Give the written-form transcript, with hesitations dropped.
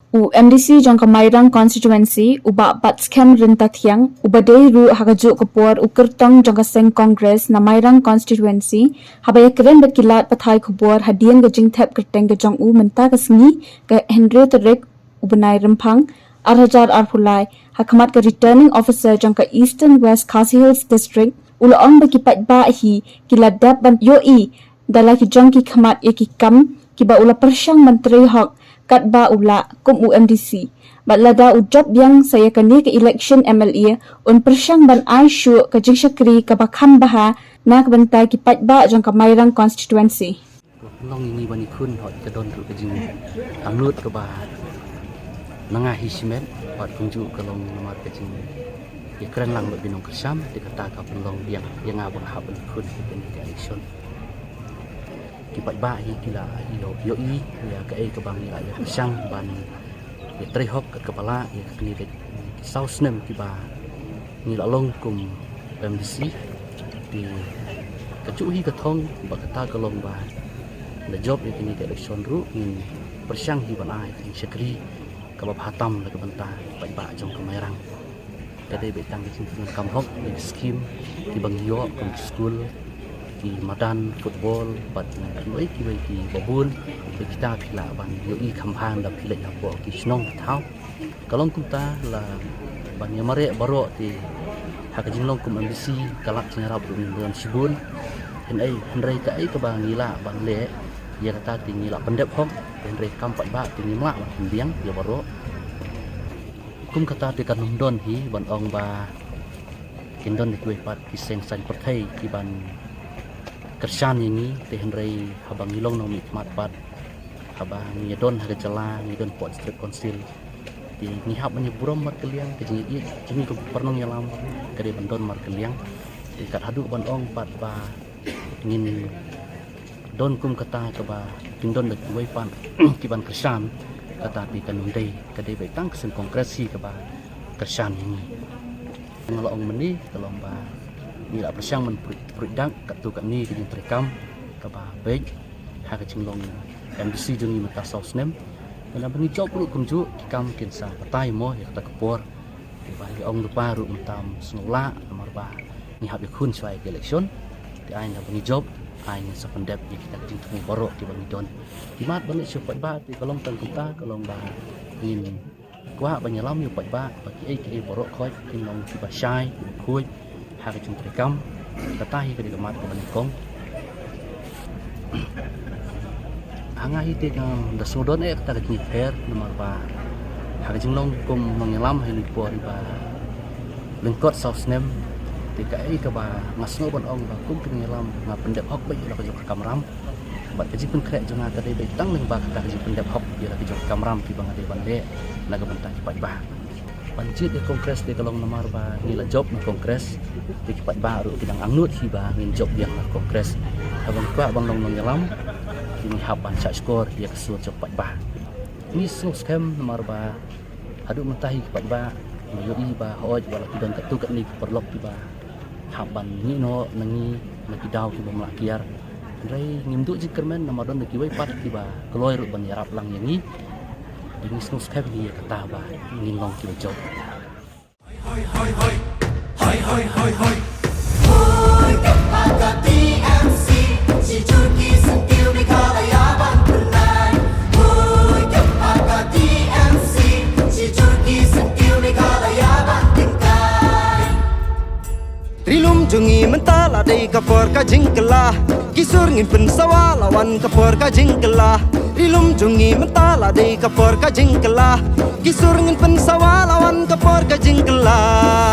MDC jong Kamairang constituency uba bat scam rinta thiang ubadei ru hagaju kapor ukertong jong Seng Congress na Mairang constituency habaya keren berkilat pathai khubor hadian gajing thep kerteng gajong menta kasngi ke Henry Terek ubenai rempang arhajar arhulai hakamat ke returning officer jong ka Eastern West Khasi Hills district ulaong bekipat ba hi kiladap ban yoi dala ki jong ki khamat ye ki kam kiba ula persyang menteri hok kat ba ula kum UMDC. Batlada ujab yang saya kani ke election MLA un persyang ban ai syu ke jing syakri ke bakhan baha na ke bentai ki pat ba jong Kamairang constituency. Long ini bani kun hot ke don ke jing anut ke ba nangah hismen hot tunjuk ke long nomor ke jing ye keren lang binong kersam dikata ka long yang abang hab kun ke election. Kipat ba hi kila yo i ya ke ke bang ya sang ban ya trihok ke kepala ya kini de south nem kiba ni la long kum MDC di kecu hi ke thong ba kata ke long ba the job ya kini ke election ru in persang hi ban ai in sekri ke ba hatam le ke benta kipat ba jong Kamairang tadi betang ke kam hok di skim di bang yo kum school di madan football bat ki babun kita pila ban yoi khamphang da pila ya bo ki snong thau kalong kita la ban yamare baro ti hak jinglong kum MBC kalak nyarap dengan sibun ai henrei ka ai ka bang ngila ban le ya kata ti ngila pendep hok henrei kam pat ba ti ngimla ban biang ya baro kum kata ti kan don hi ban ong ba kindon di kuai pat ki seng san perthai ki ban kersan ini tehen rei habang ilong no mikmat pat habang nyedon haga jala nyedon pot street council di ngihap menye burom mar keliang ke jingi ko pernong nyalam kade bandon mar keliang di kat hadu ban ong pat ba ngin don kum kata ke ba pindon de wei pan ki ban kersan kata pi kanun dei kade bai tang sen kongresi ke ba kersan ini ngalong meni kalong ba ni la persyang men produk kat tu kat ni kini terekam ke ba baik ha ke jinglong MDC jungi mata south nem dan bani job ru kumju kam kinsa patai mo ya kata kepor di ba ong lupa ru mentam snula nomor ba ni hab khun swai ke election di ain bani job ain sa pendep di kita tintu borok di bani don di mat bani syupat ba di kolong tan kita kolong ba in kwa banyalam yu pat ba bagi ai ke borok khoi kinong ki ba syai khui ha ke chung terekam katahi ke di mat ke bani kong hanga hite kang da sodon kata ke ni fair nomor ba ha ke jinglong kum mengelam hai ni por ba lengkot south nem tikai ke ba ngasno bon ong ba kum pengelam nga pendep hok ba ila ke kamram ba ke jipun krek jonga ka dei tang leng ba kata ke pendep hok ila ke kamram ki bang ade bande naga bentang ki ba pancit di kongres di kalong nomor ba nila job na kongres di kipat baru bidang angnut hi ba ngin job yang na kongres abang kwa abang long nyelam kini haban cak skor dia kesuat cepat ba ni so scam nomor ba hadu mentahi kipat ba yoi ba hoj bala kidon katu kat ni perlok ki ba haban ni no nangi lagi daw ki ba mlakiar rai ngimdu jikermen nomor don ki wai pat ki ba keloi ru ban yarap lang yang ni ini snus scam dia kata ba ngin long ki job hoi hoi hoi hoi hoi hoi hoi hoi kepada TMC si Turki sentil di kalayaban penai hoi kepada TMC si Turki sentil di kalayaban tingkai trilum jungi mentala dei kapor ka jingkelah kisur ngin pensawa lawan kapor ka jingkelah rilum jungi mentala dei kapor ka jingkelah kisur ngin pensawa lawan kapor ka jingkelah